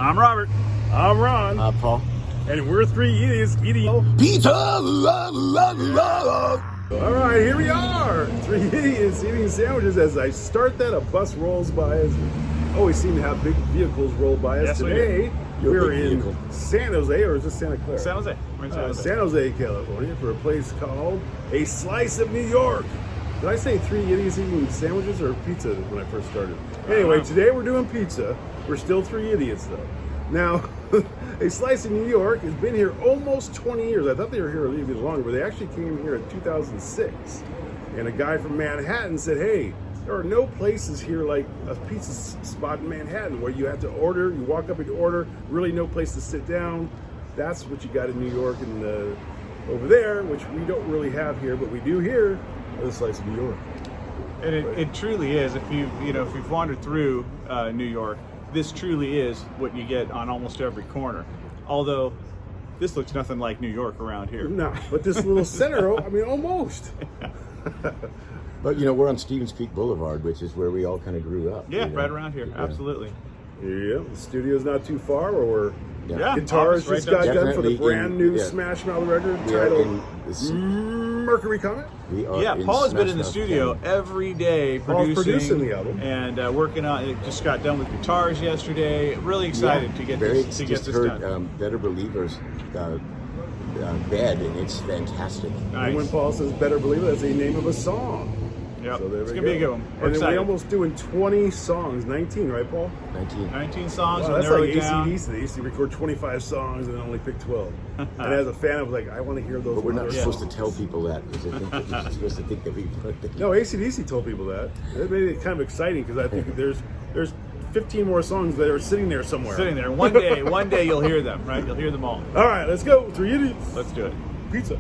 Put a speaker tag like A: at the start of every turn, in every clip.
A: I'm Robert.
B: I'm Ron.
C: Paul.
B: And we're three idiots eating
C: Pizza!
B: All right, here we are. Three idiots eating sandwiches. As I start that, a bus rolls by us. We always seem to have big vehicles roll by us.
A: Yes, we
B: Today,
C: Your
B: we're
C: big
B: in
C: vehicle.
B: San Jose, or is this Santa Clara?
A: San Jose. We're in San Jose.
B: San Jose, California, for a place called A Slice of New York. Did I say three idiots eating sandwiches or pizza when I first started? Anyway, today we're doing pizza. We're still three idiots, though. Now, A Slice of New York has been here almost 20 years. I thought they were here a little bit longer, but they actually came here in 2006. And a guy from Manhattan said, hey, there are no places here like a pizza spot in Manhattan where you have to order, you walk up and you order, really no place to sit down. That's what you got in New York and over there, which we don't really have here, but we do here at A Slice of New York.
A: And it truly is. If you've wandered through New York, this truly is what you get on almost every corner. Although this looks nothing like New York around here.
B: No, but this little center, I mean, almost.
C: But we're on Stevens Creek Boulevard, which is where we all kind of grew up.
A: Yeah, right around here.
C: Yeah.
A: Absolutely.
B: Yeah, the studio's not too far where we're
A: Yeah.
B: guitars
A: Right
B: just
A: down-
B: got done for the
C: Definitely
B: brand new
C: yeah.
B: Smash Mouth record
C: We are
B: titled
C: in the,
B: Mercury Comet.
C: we are
A: Yeah,
C: in
A: Paul has been
C: Smash
A: in the
C: Mouth
A: studio
C: County.
A: every day
B: Paul's
A: producing
B: producing the album.
A: and working on it. Just got done with guitars yesterday. Really excited to get
C: Very,
A: this
C: just
A: done.
C: heard Better Believers bed, and it's fantastic.
A: Nice.
B: And when Paul says "Better Believe It," that's the name of a song.
A: Yep.
B: So there
A: It's
B: we
A: gonna be a
B: go.
A: good one. We're
B: And then
A: excited.
B: we almost doing 20 songs, 19, right, Paul?
C: 19.
A: 19 songs.
B: Wow,
A: We'll
B: that's
A: narrow
B: like
A: it down.
B: AC/DC. They used to record 25 songs and then only pick 12. And as a fan, I was like, I want to hear those.
C: But we're not
B: other
C: supposed
B: songs.
C: to tell people that, because I think that you're supposed to think that we
B: No, AC/DC told people that. It made it kind of exciting because I think there's 15 more songs that are sitting there somewhere.
A: Sitting there. One day you'll hear them, right? You'll hear them all.
B: All right, let's go. Three idiots.
A: Let's do it.
B: Pizza.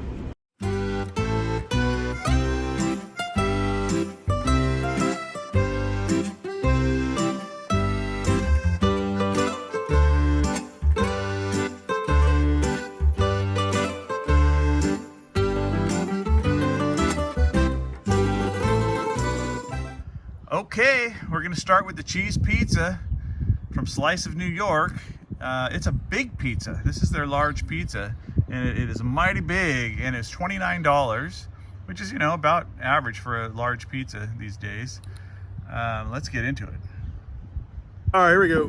A: Okay, we're gonna start with the cheese pizza from Slice of New York. It's a big pizza. This is their large pizza, and it is mighty big, and it's $29, which is about average for a large pizza these days. Let's get into it.
B: All right, here we go.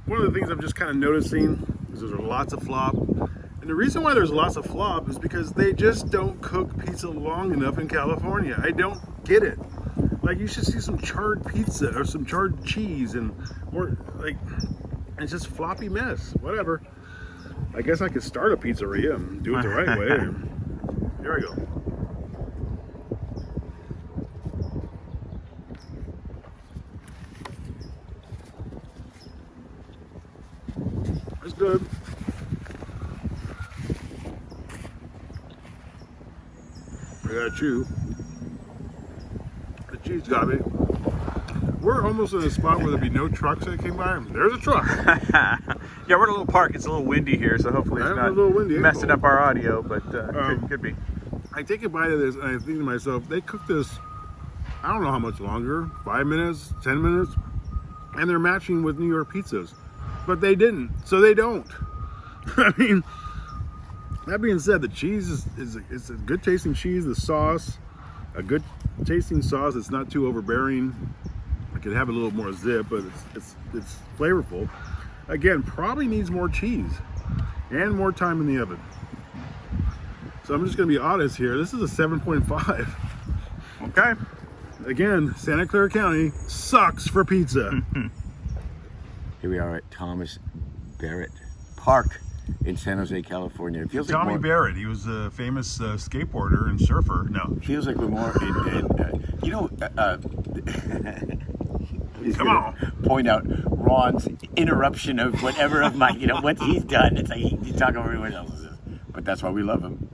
B: One of the things I'm just kind of noticing is there's lots of flop. And the reason why there's lots of flop is because they just don't cook pizza long enough in California. I don't get it. Like, you should see some charred pizza or some charred cheese and more, like, it's just floppy mess. Whatever. I guess I could start a pizzeria and do it the right way. Here we go. That's good. I gotta chew. The cheese got me. We're almost in a spot where there'd be no trucks that came by. There's a truck.
A: Yeah, we're at a little park. It's a little windy here, so hopefully
B: Yeah,
A: it's
B: it's a
A: not
B: little windy.
A: messing up our audio, but could be.
B: I take a bite of this and I think to myself, they cooked this, I don't know how much longer, 5 minutes, 10 minutes, and they're matching with New York pizzas. But they didn't, so they don't. I mean, that being said, the cheese is a good tasting cheese. The sauce, a good tasting sauce. It's not too overbearing. I could have a little more zip, but it's flavorful. Again, probably needs more cheese and more time in the oven. So I'm just gonna be honest here. This is a 7.5.
A: Okay.
B: Again, Santa Clara County sucks for pizza.
C: Here we are at Thomas Barrett Park in San Jose, California. It feels like
B: Tommy
C: more,
B: Barrett, he was a famous skateboarder and surfer. No,
C: It feels like we're more he's
B: Come
C: gonna
B: on.
C: point out Ron's interruption of whatever of my, what he's done. It's like he's talking over everyone else's. But that's why we love him.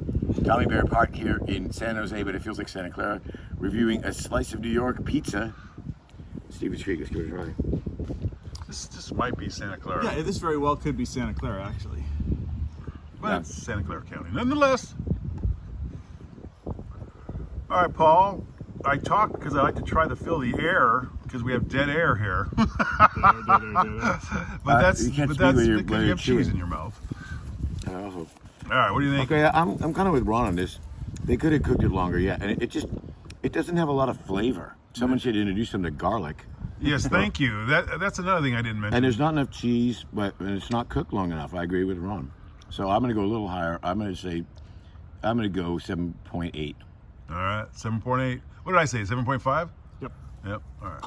C: Tommy Barrett Park here in San Jose, but it feels like Santa Clara, reviewing A Slice of New York pizza. Stevens Creek, let's give it a try.
B: this might be Santa Clara.
A: Yeah, this very well could be Santa Clara, actually.
B: But it's Santa Clara County. Nonetheless. All right, Paul. I talk because I like to try to fill the air because we have dead air here.
C: you
B: But
C: can't speak when you're
B: because you have cheese
C: chewing.
B: in your mouth.
C: Also.
B: All right, what do you think?
C: Okay, I'm kind of with Ron on this. They could have cooked it longer, yeah, and it doesn't have a lot of flavor. Someone should introduce them to garlic.
B: Yes, thank you. That's another thing I didn't mention.
C: And there's not enough cheese, and it's not cooked long enough. I agree with Ron. So I'm going to go a little higher. I'm going to go 7.8.
B: All right, 7.8. What did I say? 7.5?
D: Yep.
B: Yep. All right.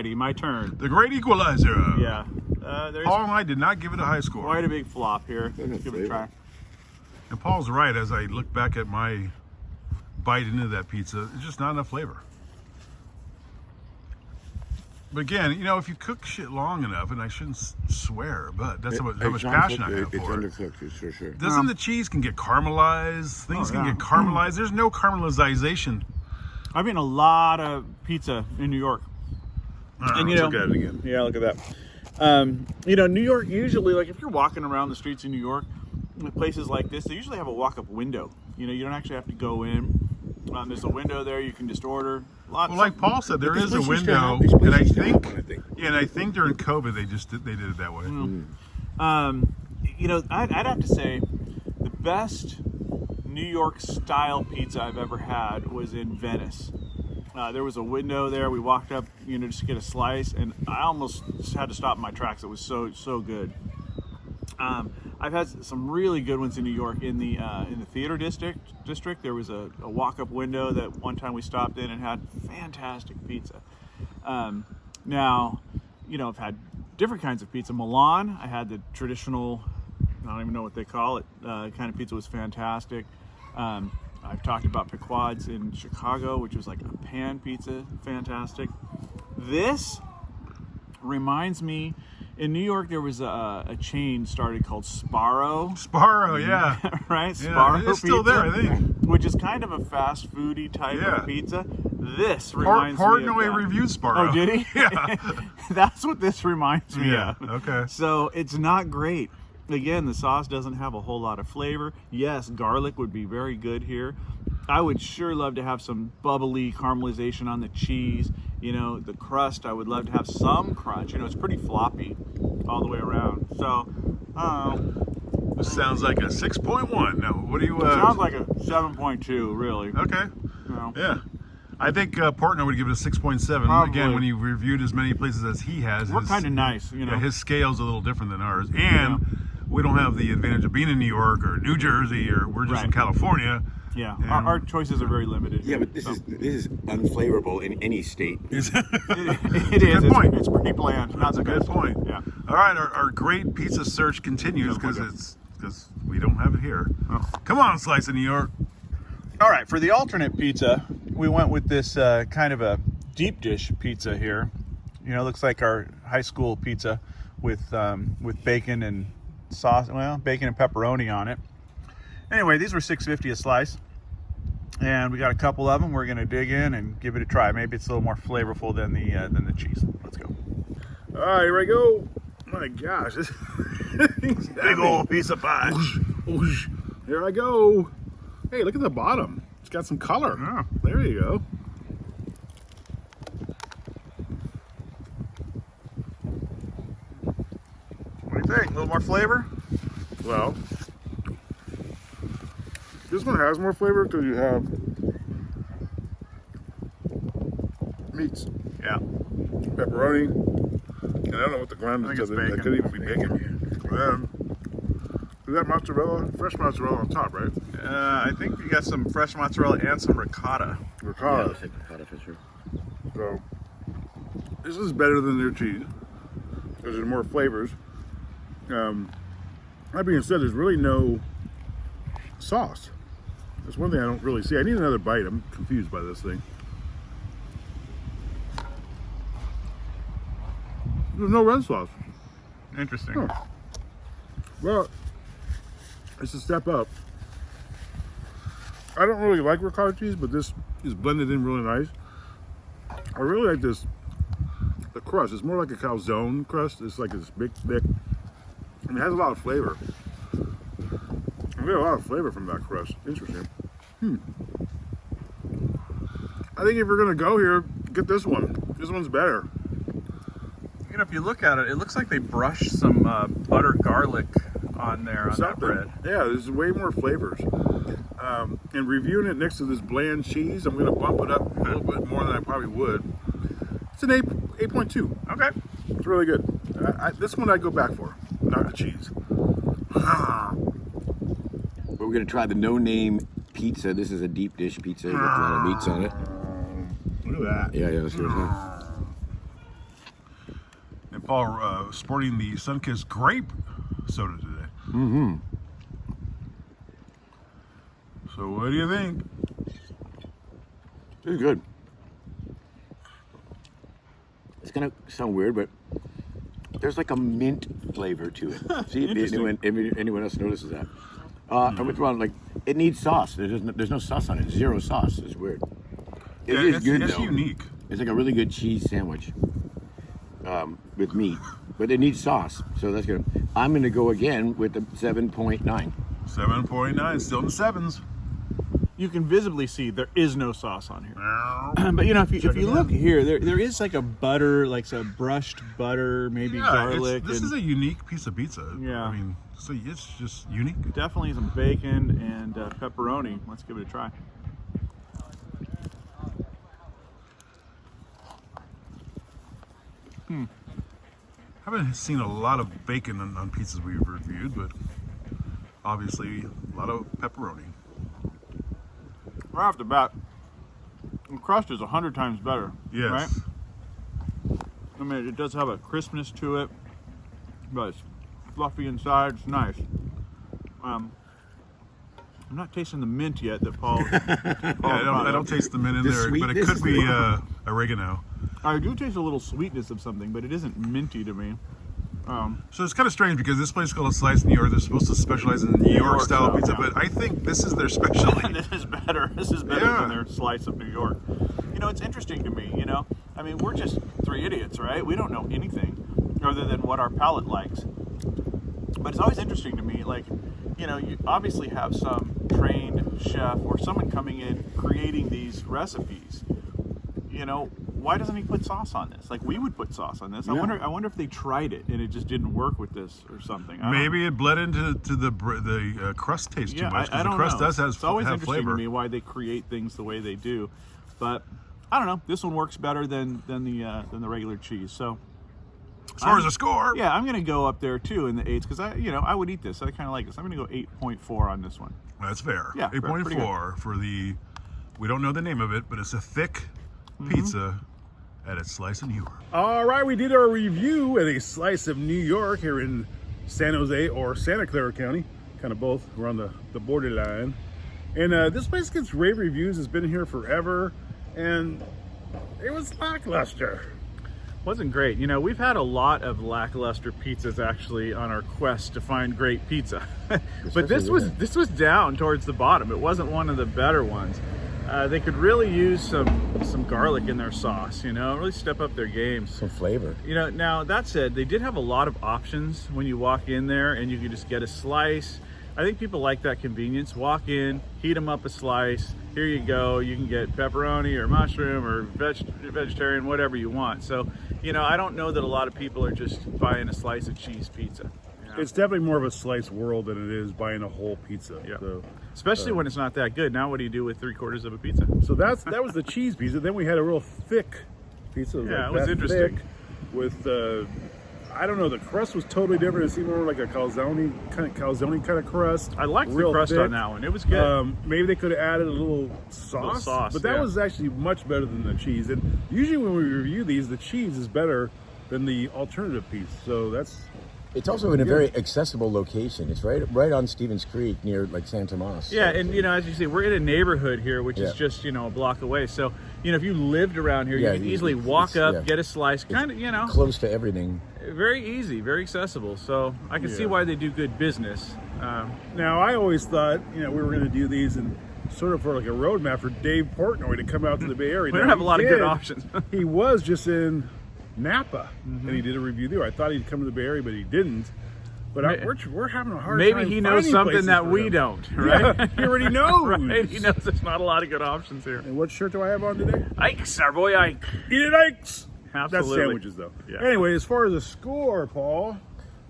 D: Alrighty, my turn.
B: The great equalizer.
D: Yeah. There's
B: Paul and I did not give it a high score.
D: quite a big flop here.
C: Goodness,
D: Give it a try.
B: And Paul's right. As I look back at my bite into that pizza, it's just not enough flavor. But again, you know, if you cook shit long enough, and I shouldn't swear, but that's how much passion I have
C: It's
B: for it.
C: undercooked, it's for sure.
B: Doesn't the cheese can get caramelized? Things can
D: yeah.
B: get caramelized. There's no caramelization.
D: I've eaten a lot of pizza in New York. And you
B: let's
D: know-
B: look at it again.
D: Yeah, look at that. You know, New York usually, like if you're walking around the streets in New York, places like this, they usually have a walk-up window. You know, you don't actually have to go in. There's a window there. You can just order.
B: Well, like Paul said, there
C: This
B: is a
C: place used to
B: window,
C: have- this place
B: and I
C: used to have
B: think,
C: one, I think.
B: yeah, and I think during COVID they did it that way.
D: You know, I'd have to say the best New York style pizza I've ever had was in Venice. There was a window there. We walked up, you know, just to get a slice, and I almost just had to stop in my tracks. It was so good. I've had some really good ones in New York. In the theater district, there was a walk-up window that one time we stopped in and had fantastic pizza. Now, you know, I've had different kinds of pizza. Milan, I had the traditional, I don't even know what they call it, kind of pizza was fantastic. I've talked about Pequod's in Chicago, which was like a pan pizza, fantastic. This reminds me, in New York there was a chain started called Sparrow,
B: Sparrow, yeah.
D: right?
B: Yeah,
D: Sparrow
B: it's still
D: pizza,
B: there, I think.
D: which is kind of a fast foodie type
B: Yeah.
D: of pizza. This reminds me of
B: Portnoy
D: that.
B: reviewed Sparrow.
D: Oh, did he?
B: Yeah.
D: That's what this reminds me
B: Yeah,
D: of.
B: okay.
D: So it's not great. Again, the sauce doesn't have a whole lot of flavor. Yes, garlic would be very good here. I would sure love to have some bubbly caramelization on the cheese. You know, the crust, I would love to have some crunch. You know, it's pretty floppy all the way around. So,
B: This sounds like a 6.1. No, what do you?
D: sounds like a 7.2, really.
B: Okay.
D: You know.
B: Yeah. I think Portnoy would give it a 6.7.
D: Probably.
B: Again, when he reviewed as many places as he has,
D: We're
B: his-
D: kind of nice, you know.
B: yeah, his scale's a little different than ours. And we don't have the advantage of being in New York or New Jersey, or we're just in
D: Right.
B: California.
D: Yeah,
B: And-
D: our choices are very limited.
C: Yeah, but this is unflavorable in any state.
D: It is.
B: Good point.
D: It's pretty bland. Not
B: That's
D: the
B: a good
D: best.
B: point.
D: Yeah.
B: All right, our great pizza search continues because we don't have it here.
D: Oh.
B: Come on, Slice of New York.
D: All right, for the alternate pizza, we went with this kind of a deep dish pizza here. You know, it looks like our high school pizza with bacon and sauce. Well, bacon and pepperoni on it. Anyway, these were $6.50 a slice, and we got a couple of them. We're gonna dig in and give it a try. Maybe it's a little more flavorful than the cheese. Let's go.
B: All right, here I go. My gosh, this big old piece of pie. Whoosh. Here I go. Hey, look at the bottom. It's got some color.
D: Yeah.
B: There you go.
D: What do you think? A little more flavor?
B: Well, this one has more flavor because you have meats,
D: Yeah.
B: pepperoni, and I don't know what the ground
D: I
B: is.
D: think it's
B: That
D: bacon.
B: could even be bacon. Is that mozzarella? Fresh mozzarella on top, right?
D: I think you got some fresh mozzarella and some ricotta.
B: Ricotta. So this is better than their cheese because there's more flavors. That being said, there's really no sauce. That's one thing I don't really see. I need another bite. I'm confused by this thing. There's no red sauce.
D: Interesting.
B: Huh. Well, it's a step up. I don't really like ricotta cheese, but this is blended in really nice. I really like this. The crust. It's more like a calzone crust. It's like this big, thick, and it has a lot of flavor. I get a lot of flavor from that crust. Interesting. I think if you're gonna go here, get this one. This one's better.
A: You know, if you look at it, it looks like they brushed some butter garlic on there on that
B: Something.
A: bread.
B: Yeah, there's way more flavors. And reviewing it next to this bland cheese, I'm going to bump it up a little bit more than I probably would. It's an 8.2.
A: Okay.
B: It's really good. This one I'd go back for, not the cheese.
C: But we're gonna try the no-name pizza. This is a deep dish pizza with a lot of meats on it.
B: Look at that.
C: Yeah, let's hear it.
B: And Paul sporting the Sunkist grape soda today.
C: Mm-hmm.
B: So what do you think?
C: This is good. It's gonna sound weird, but there's like a mint flavor to it. See, if anyone else notices that? And what's wrong? Like, it needs sauce. There's no sauce on it. Zero sauce. It's weird. It is good
B: it's
C: though.
B: unique.
C: It's like a really good cheese sandwich with meat, but it needs sauce. So that's good. I'm gonna go again with the 7.9.
B: 7.9, still in the sevens.
D: You can visibly see there is no sauce on here.
B: But
D: But you know, if you
B: Check it
D: look
B: out.
D: here, there is like a butter, like some brushed butter, maybe garlic.
B: This
D: and
B: is a unique piece of pizza.
D: Yeah.
B: I mean, so it's just unique.
D: definitely some bacon and pepperoni. Let's give it a try.
B: Haven't seen a lot of bacon on pizzas we've reviewed, but obviously a lot of pepperoni.
D: Right off the bat, the crust is 100 times better.
B: Yes.
D: Right? I mean, it does have a crispness to it, but it's fluffy inside. It's nice. I'm not tasting the mint yet that Paul.
B: Yeah, I don't taste the mint in
C: The
B: there, but it
C: sweetness
B: could
C: is
B: be
C: there.
B: oregano.
D: I do taste a little sweetness of something, but it isn't minty to me.
B: So it's kind of strange because this place is called a Slice of New York. They're supposed to specialize in New York style
D: style,
B: pizza,
D: yeah.
B: but I think this is their specialty.
D: This is better. This is better
B: Yeah.
D: than their slice of New York. You know, it's interesting to me. You know, I mean, we're just three idiots, right? We don't know anything other than what our palate likes. But it's always interesting to me, like, you know, you obviously have some trained chef or someone coming in creating these recipes. You know, why doesn't he put sauce on this? Like, we would put sauce on this.
C: Yeah.
D: I wonder if they tried it and it just didn't work with this or something. I don't know.
B: Maybe it bled into the crust taste too much
D: I
B: because the
D: don't
B: crust
D: know.
B: does
D: It's always
B: have
D: interesting
B: flavor.
D: to me why they create things the way they do, but I don't know. This one works better than the regular cheese. So
B: As far as a score,
D: yeah, I'm gonna go up there too in the 8s because I would eat this. I kind of like this. I'm gonna go 8.4 on this one.
B: that's fair.
D: Yeah, pretty
B: 8.4 for the. We don't know the name of it, but it's a thick pizza at a Slice of New York. All right, we did our review at a Slice of New York here in San Jose or Santa Clara County, kind of both. We're on the borderline, and this place gets rave reviews. It's been here forever, and it was lackluster.
D: Wasn't great. You know, we've had a lot of lackluster pizzas actually on our quest to find great pizza, but this was down towards the bottom. It wasn't one of the better ones. They could really use some garlic in their sauce, you know, really step up their game.
C: Some flavor.
D: You know, now that said, they did have a lot of options when you walk in there and you could just get a slice. I think people like that convenience. Walk in, heat them up a slice. Here you go. You can get pepperoni or mushroom or vegetarian, whatever you want. So, you know, I don't know that a lot of people are just buying a slice of cheese pizza. You know?
B: It's definitely more of a slice world than it is buying a whole pizza.
D: Yeah.
B: So,
D: Especially when it's not that good. Now what do you do with 3/4 of a pizza?
B: so that was the cheese pizza. Then we had a real thick pizza.
D: Yeah,
B: like
D: it was
B: that
D: interesting.
B: thick with I don't know. The crust was totally different. It seemed more like a calzone kind of crust.
D: I liked the
B: Real
D: crust
B: thick.
D: on that one. It was good.
B: Maybe they could have added a little sauce, but that
D: yeah.
B: was actually much better than the cheese. And usually when we review these, the cheese is better than the alternative piece. So that's
C: It's also in a very accessible location. It's right on Stevens Creek near like San Tomas.
D: Yeah, and you know, as you see, we're in a neighborhood here, which is
C: Yeah.
D: just, you know, a block away. So, you know, if you lived around here,
C: Yeah,
D: you could
C: you-
D: easily walk
C: it's-
D: up,
C: yeah.
D: get a slice, kind of, you know,
C: Close to everything.
D: very easy, very accessible. So I can see
B: Yeah.
D: why they do good business.
B: Now, I always thought, we were going to do these and sort of for like a roadmap for Dave Portnoy to come out to the Bay Area.
D: We
B: Now,
D: don't have a
B: he
D: lot of good
B: did.
D: options.
B: He was just in Napa, and he did a review there. I thought he'd come to the Bay Area, but he didn't. But we're having a hard
D: Maybe
B: time
D: he knows
B: finding
D: something
B: places
D: that
B: for
D: we
B: him.
D: don't, right?
B: Yeah, he already knows.
D: Right? He knows there's not a lot of good options here.
B: And what shirt do I have on today?
D: Ike's, our boy Ike.
B: Eat it, Ikes!
A: Absolutely.
B: That's sandwiches, though.
A: Yeah.
B: Anyway, as far as the score, Paul.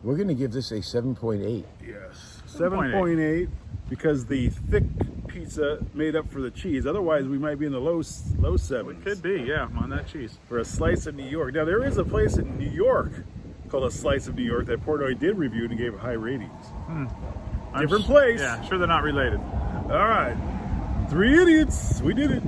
C: We're going to give this a 7.8.
B: Yes,
A: 7.8.
B: 7.8, because the thick pizza made up for the cheese. Otherwise, we might be in the low sevens.
A: Could be, yeah, on that cheese.
B: For a slice of New York. Now, there is a place in New York called a Slice of New York that Portnoy did review and gave high ratings. Different place.
A: Yeah, sure they're not related.
B: All right, 3 idiots. We did it.